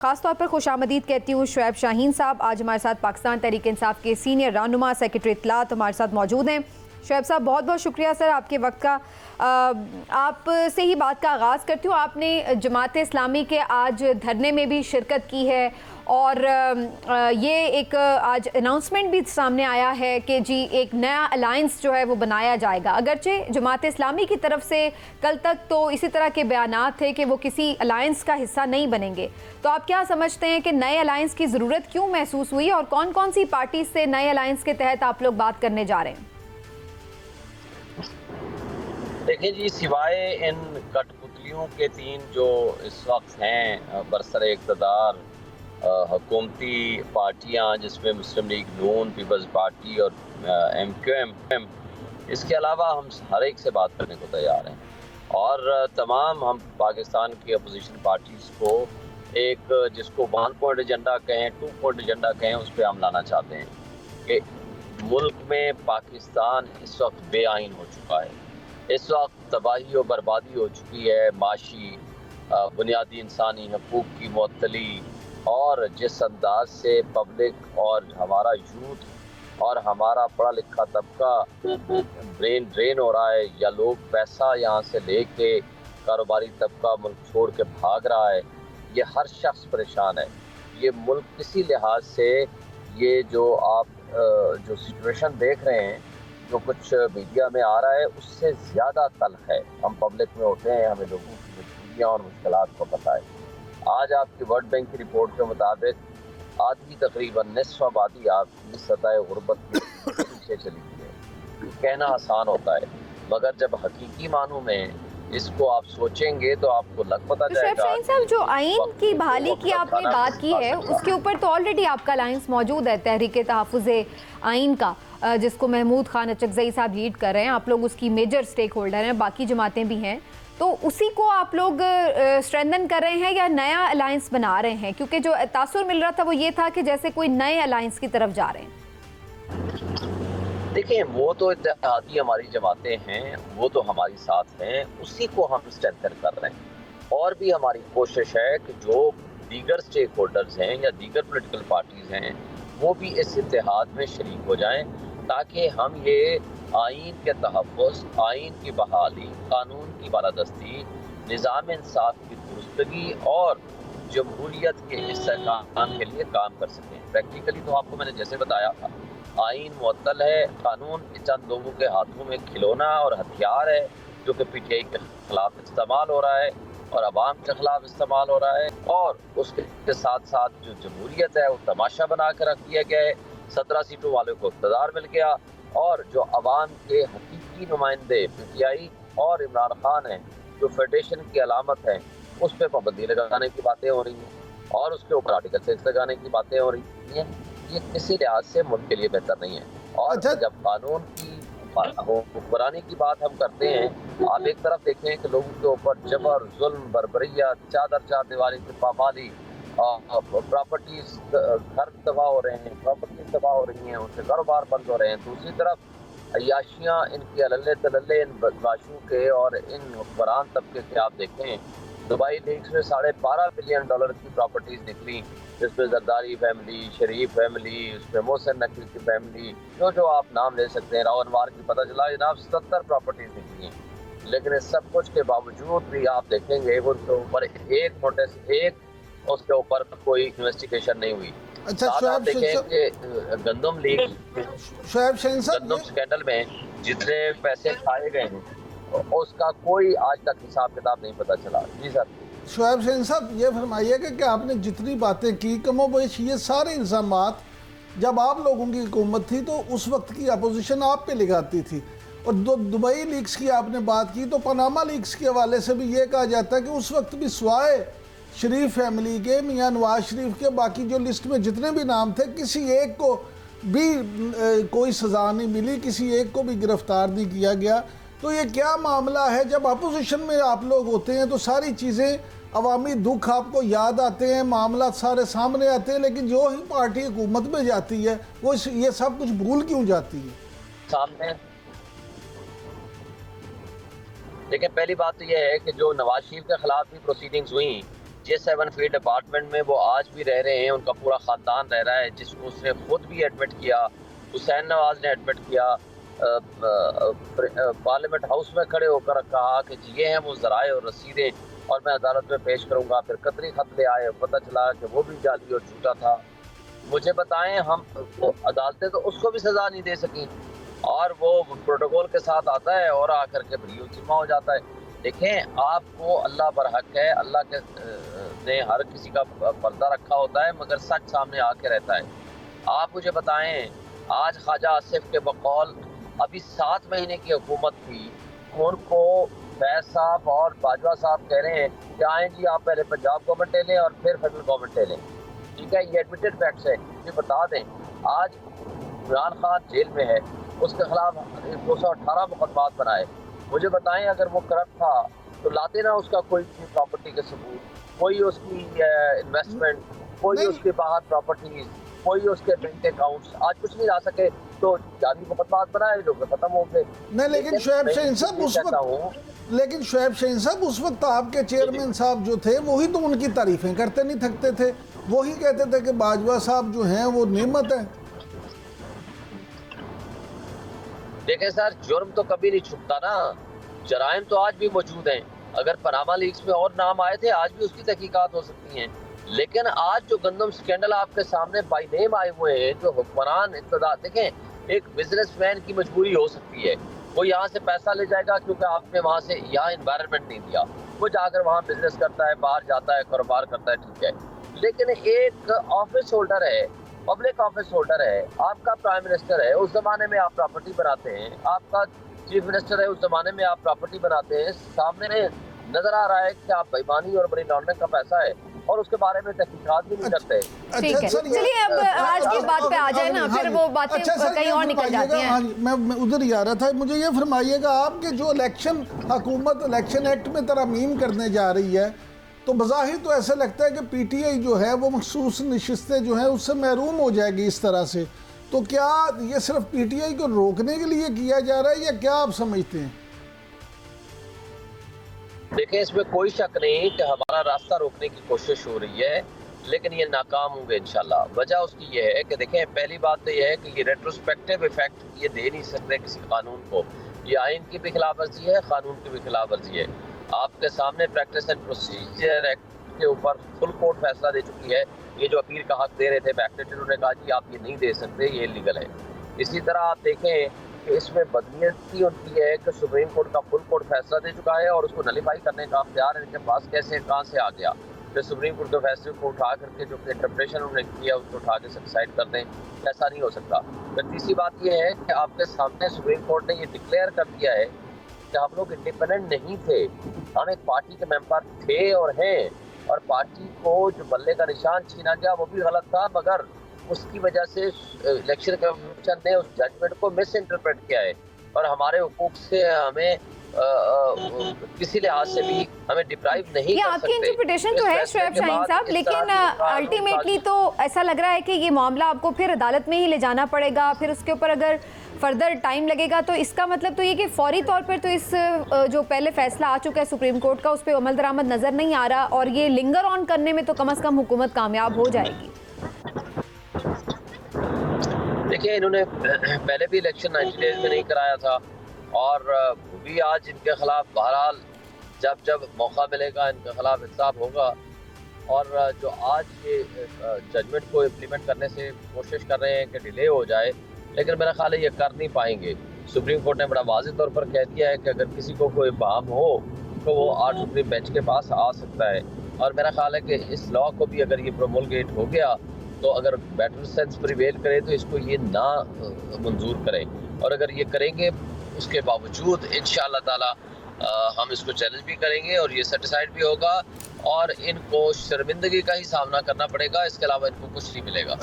خاص طور پر خوش آمدید کہتی ہوں شعیب شاہین صاحب، آج ہمارے ساتھ پاکستان تحریک انصاف کے سینئر رہنما سیکرٹری اطلاعات ہمارے ساتھ موجود ہیں۔ شعیب صاحب بہت بہت شکریہ سر آپ کے وقت کا۔ آپ سے ہی بات کا آغاز کرتی ہوں، آپ نے جماعت اسلامی کے آج دھرنے میں بھی شرکت کی ہے اور یہ ایک آج اناؤنسمنٹ بھی سامنے آیا ہے کہ جی ایک نیا الائنس جو ہے وہ بنایا جائے گا، اگرچہ جماعت اسلامی کی طرف سے کل تک تو اسی طرح کے بیانات تھے کہ وہ کسی الائنس کا حصہ نہیں بنیں گے، تو آپ کیا سمجھتے ہیں کہ نئے الائنس کی ضرورت کیوں محسوس ہوئی اور کون کون سی پارٹی سے نئے الائنس کے تحت آپ لوگ بات کرنے جا رہے ہیں؟ دیکھیں جی، سوائے ان کٹ پتلیوں کے تین جو اس وقت ہیں برسر اقتدار حکومتی پارٹیاں، جس میں مسلم لیگ نون، پیپلز پارٹی اور ایم کیو ایم، اس کے علاوہ ہم ہر ایک سے بات کرنے کو تیار ہیں اور تمام ہم پاکستان کی اپوزیشن پارٹیز کو ایک جس کو 1 پوائنٹ ایجنڈا کہیں 2 پوائنٹ ایجنڈا کہیں اس پہ ہم لانا چاہتے ہیں کہ ملک میں پاکستان اس وقت بے آئین ہو چکا ہے، اس وقت تباہی و بربادی ہو چکی ہے، معاشی بنیادی انسانی حقوق کی معطلی، اور جس انداز سے پبلک اور ہمارا یوتھ اور ہمارا پڑھا لکھا طبقہ برین ڈرین ہو رہا ہے، یا لوگ پیسہ یہاں سے لے کے کاروباری طبقہ ملک چھوڑ کے بھاگ رہا ہے، یہ ہر شخص پریشان ہے۔ یہ ملک کسی لحاظ سے یہ جو آپ جو سچویشن دیکھ رہے ہیں، جو کچھ میڈیا میں آ رہا ہے، اس سے زیادہ تلخ ہے۔ ہم پبلک میں ہوتے ہیں، ہمیں لوگوں کی مجبوریاں اور مشکلات کو پتہ ہے۔ آج آپ کی ورلڈ بینک کی رپورٹ کے مطابق آدھی تقریباً نصف آبادی آپ کی سطح غربت میں پیچھے چلی گئی ہے۔ یہ کہنا آسان ہوتا ہے، مگر جب حقیقی معنوں میں اس کو آپ سوچیں گے تو آپ کو لگ پتہ جائے شعیب گا شاہین صاحب، جو آئین کی بحالی کی آپ نے بات کی ہے اس کے اوپر تو آلریڈی آپ کا الائنس موجود ہے، تحریک تحفظ آئین کا، جس کو محمود خان اچکزئی صاحب لیڈ کر رہے ہیں، آپ لوگ اس کی میجر سٹیک ہولڈر ہیں، باقی جماعتیں بھی ہیں، تو اسی کو آپ لوگ اسٹرینتھن کر رہے ہیں یا نیا الائنس بنا رہے ہیں؟ کیونکہ جو تاثر مل رہا تھا وہ یہ تھا کہ جیسے کوئی نئے الائنس کی طرف جا رہے ہیں۔ دیکھیں، وہ تو اتحادی ہماری جماعتیں ہیں، وہ تو ہماری ساتھ ہیں، اسی کو ہم اسٹرینتھن کر رہے ہیں، اور بھی ہماری کوشش ہے کہ جو دیگر سٹیک ہولڈرز ہیں یا دیگر پولیٹیکل پارٹیز ہیں وہ بھی اس اتحاد میں شریک ہو جائیں، تاکہ ہم یہ آئین کے تحفظ، آئین کی بحالی، قانون کی بالادستی، نظام انصاف کی درستگی اور جمہوریت کے استحکام کے لیے کام کر سکیں۔ پریکٹیکلی تو آپ کو میں نے جیسے بتایا، آئین معطل ہے، قانون چند لوگوں کے ہاتھوں میں کھلونا اور ہتھیار ہے جو کہ پی ٹی آئی کے خلاف استعمال ہو رہا ہے اور عوام کے خلاف استعمال ہو رہا ہے، اور اس کے ساتھ ساتھ جو جمہوریت ہے وہ تماشا بنا کے رکھ دیا گیا ہے۔ 17 سیٹوں والے کو اقتدار مل گیا، اور جو عوام کے حقیقی نمائندے پی ٹی آئی اور عمران خان ہیں، جو فیڈریشن کی علامت ہیں، اس پہ پابندی لگانے کی باتیں ہو رہی ہیں اور اس کے اوپر آرٹیکل 6 لگانے کی باتیں ہو رہی ہیں۔ یہ کسی لحاظ سے ملک کے لیے بہتر نہیں ہے، اور جب قانون کی حکمرانی کی بات ہم کرتے ہیں، آپ ایک طرف دیکھیں کہ لوگوں کے اوپر جبر، ظلم، بربریت، چار دیواری کی پامالی، پراپرٹیز، گھر تباہ ہو رہے ہیں، پراپرٹیز تباہ ہو رہی ہیں، ان سے کاروبار بند ہو رہے ہیں، دوسری طرف عیاشیاں ان کی عللے تللے ان بدماشوں کے اور ان حکمران طبقے کے آپ دیکھیں۔ دبئی لیکس میں $12.5 بلین کی پراپرٹیز نکلی، جس پہ زرداری فیملی، شریف فیملی، اس پہ محسن نقوی کی فیملی، جو آپ نام لے سکتے ہیں، راؤ انوار کی پتہ چلا جناب 70 پراپرٹیز نکلی ہیں، لیکن اس سب کچھ کے باوجود بھی آپ دیکھیں گے وہ کے اوپر ایک نوٹس، ایک اس کے اوپر کوئی انویسٹیگیشن نہیں ہوئی۔ ساتھ آپ دیکھیں کہ گندم لیگ، گندم سکینڈل میں جتنے پیسے کھائے گئے ہیں اس کا کوئی آج تک حساب کتاب نہیں پتہ چلا۔ جی سر شعیب شاہین صاحب، یہ فرمائیے کہ آپ نے جتنی باتیں کی، کم و بیش یہ سارے الزامات جب آپ لوگوں کی حکومت تھی تو اس وقت کی اپوزیشن آپ پہ لگاتی تھی، اور دبئی لیکس کی آپ نے بات کی تو پاناما لیکس کے حوالے سے بھی یہ کہا جاتا ہے کہ اس وقت بھی سوائے شریف فیملی کے، میاں نواز شریف کے، باقی جو لسٹ میں جتنے بھی نام تھے کسی ایک کو بھی کوئی سزا نہیں ملی، کسی ایک کو بھی گرفتار نہیں کیا گیا۔ تو یہ کیا معاملہ ہے؟ جب اپوزیشن میں آپ لوگ ہوتے ہیں تو ساری چیزیں، عوامی دکھ آپ کو یاد آتے ہیں، معاملات سارے سامنے آتے ہیں، لیکن جو ہی پارٹی حکومت میں جاتی ہے وہ یہ سب کچھ بھول کیوں جاتی ہے؟ سامنے لیکن پہلی بات تو یہ ہے کہ جو نواز شریف کے خلاف بھی پروسیڈنگز ہوئیں، J7 فیلڈ اپارٹمنٹ میں وہ آج بھی رہ رہے ہیں، ان کا پورا خاندان رہ رہا ہے، جس کو اس نے خود بھی ایڈمٹ کیا، حسین نواز نے ایڈمٹ کیا، پارلیمنٹ ہاؤس میں کھڑے ہو کر کہا کہ یہ ہیں وہ ذرائع اور رسیدیں اور میں عدالت میں پیش کروں گا، پھر قطری خط لے آئے، پتہ چلا کہ وہ بھی جعلی اور جھوٹا تھا۔ مجھے بتائیں، ہم عدالتیں تو اس کو بھی سزا نہیں دے سکیں، اور وہ پروٹوکول کے ساتھ آتا ہے اور آ کر کے بری ذمہ ہو جاتا ہے۔ دیکھیں، آپ کو اللہ پر حق ہے، اللہ کے نے ہر کسی کا پردہ رکھا ہوتا ہے، مگر سچ سامنے آ کے رہتا ہے۔ آپ مجھے بتائیں، آج خواجہ آصف کے بقول ابھی 7 مہینے کی حکومت تھی، ان کو فیض صاحب اور باجوہ صاحب کہہ رہے ہیں کہ آئیں جی آپ پہلے پنجاب گورنمنٹ لے لیں اور پھر فیڈرل گورنمنٹ لے لیں، ٹھیک ہے، یہ ایڈمیٹڈ فیکٹس ہے۔ یہ بتا دیں، آج عمران خان جیل میں ہے، اس کے خلاف 218 مقدمات بنائے۔ مجھے بتائیں، اگر وہ کرپٹ تھا تو لاتے نہ اس کا کوئی پراپرٹی کے ثبوت، کوئی اس کی انویسٹمنٹ، کوئی اس کے باہر پراپرٹیز، کوئی اس کے بینک اکاؤنٹس، آج کچھ نہیں لا سکے تو جعلی مقدمات بنائے، لوگ ختم ہو گئے۔ نہیں، لیکن شعیب شاہین صاحب اس وقت آپ کے چیئرمین صاحب جو تھے وہی تو ان کی تعریفیں کرتے نہیں تھکتے تھے، وہی کہتے تھے کہ باجوہ صاحب جو ہیں وہ نعمت ہیں۔ دیکھیں سر، جرم تو کبھی نہیں چھپتا نا، جرائم تو آج بھی موجود ہیں۔ اگر پاناما لیکس میں اور نام آئے تھے، آج بھی اس کی تحقیقات ہو سکتی ہیں، لیکن آج جو گندم سکینڈل آپ کے سامنے بائی نیم آئے ہوئے ہیں، جو حکمران اقتدار، دیکھیں ایک بزنس مین کی مجبوری ہو سکتی ہے، وہ یہاں سے پیسہ لے جائے گا کیونکہ آپ نے وہاں سے یہاں انوائرمنٹ نہیں دیا، وہ جا کر وہاں بزنس کرتا ہے، باہر جاتا ہے، کاروبار کرتا ہے، ٹھیک ہے، لیکن ایک آفس ہولڈر ہے، پبلک آفس ہولڈر ہے، آپ کا پرائم منسٹر ہے، اس زمانے میں آپ پراپرٹی بناتے ہیں، آپ کا چیف منسٹر ہے، اس زمانے میں آپ پراپرٹی بناتے ہیں، سامنے نظر آ رہا ہے کہ آپ بےایمانی اور منی لانڈرنگ کا پیسہ ہے، اور اس کے بارے میں تحقیقات بھی نہیں کرتے۔ ٹھیک ہے، چلیے اب آج کی بات پہ آ جائے نا، پھر وہ باتیں کہیں اور نکل جاتی ہیں۔ میں ادھر ہی آ رہا تھا، مجھے یہ فرمائیے گا، آپ کے جو حکومت الیکشن ایکٹ میں ترامیم کرنے جا رہی ہے، تو بظاہر تو ایسا لگتا ہے کہ پی ٹی آئی جو ہے وہ مخصوص نشستیں جو ہیں اس سے محروم ہو جائے گی اس طرح سے، تو کیا یہ صرف پی ٹی آئی کو روکنے کے لیے کیا جا رہا ہے یا کیا آپ سمجھتے ہیں؟ دیکھیں، اس میں کوئی شک نہیں کہ ہمارا راستہ روکنے کی کوشش ہو رہی ہے، لیکن یہ ناکام ہوں گے انشاءاللہ۔ وجہ اس کی یہ ہے کہ دیکھیں، پہلی بات تو یہ ہے کہ یہ ریٹروسپیکٹیو ایفیکٹ یہ دے نہیں سکتے کسی قانون کو، یہ آئین کی بھی خلاف ورزی ہے، قانون کی بھی خلاف ورزی ہے۔ آپ کے سامنے پریکٹس اینڈ پروسیجر ایکٹ کے اوپر فل کورٹ فیصلہ دے چکی ہے، یہ جو اپیل کا حق دے رہے تھے بیکڈیٹڈ، انہوں نے کہا جی آپ یہ نہیں دے سکتے، یہ انلیگل ہے۔ اسی طرح آپ دیکھیں کہ اس میں بدنیتی ان کی ہے کہ سپریم کورٹ کا فل کورٹ فیصلہ دے چکا ہے اور اس کو نلیفائی کرنے کا اختیار ان کے پاس کیسے کہاں سے آ گیا، پھر سپریم کورٹ کے فیصلے کو اٹھا کر کے جو کہ انٹرپریشن انہوں نے کیا اس کو اٹھا کے سیٹسفائڈ کر دیں، ایسا نہیں ہو سکتا۔ پھر تیسری بات یہ ہے کہ آپ کے سامنے سپریم کورٹ نے یہ ڈکلیئر کر دیا ہے کہ ہم لوگ انڈیپینڈنٹ نہیں تھے، ہم ایک پارٹی کے ممبر تھے اور ہیں، اور پارٹی کو جو بلے کا نشان چھینا گیا وہ بھی غلط تھا، مگر اس کی وجہ سے الیکشن کمیشن نے اس ججمنٹ کو مس انٹرپریٹ کیا ہے اور ہمارے حقوق سے ہمیں کسی لحاظ سے بھی ہمیں ڈپرائیو نہیں کر سکتے۔ آپ کی انٹرپریٹیشن تو ہے شعیب شاہین صاحب، لیکن الٹیمیٹلی تو ایسا لگ رہا ہے کہ یہ معاملہ آپ کو پھر عدالت میں ہی لے جانا پڑے گا، پھر اس کے اوپر اگر فردر ٹائم لگے گا تو اس کا مطلب تو یہ کہ فوری طور پر تو اس جو پہلے فیصلہ آ چکا ہے سپریم کورٹ کا اس پہ عمل درآمد نظر نہیں آ رہا، اور یہ لنگر آن کرنے میں تو کم از کم حکومت کامیاب ہو جائے گی۔ دیکھیں، انہوں نے پہلے بھی الیکشن 90 ڈیز میں نہیں کرایا تھا، اور بھی آج ان کے خلاف بہرحال جب موقع ملے گا ان کے خلاف انصاف ہوگا، اور جو آج یہ ججمنٹ کو امپلیمنٹ کرنے سے کوشش کر رہے ہیں کہ ڈیلے ہو جائے، لیکن میرا خیال ہے یہ کر نہیں پائیں گے۔ سپریم کورٹ نے بڑا واضح طور پر کہہ دیا ہے کہ اگر کسی کو کوئی ابہام ہو تو وہ آج سپریم بینچ کے پاس آ سکتا ہے، اور میرا خیال ہے کہ اس لاء کو بھی اگر یہ پرومولگیٹ ہو گیا تو اگر بیٹر سینس پریویل کرے تو اس کو یہ نہ منظور کریں، اور اگر یہ کریں گے اس کے باوجود انشاءاللہ تعالی ہم اس کو چیلنج بھی کریں گے اور یہ سیٹسفائڈ بھی ہوگا، اور ان کو شرمندگی کا ہی سامنا کرنا پڑے گا، اس کے علاوہ ان کو کچھ نہیں ملے گا۔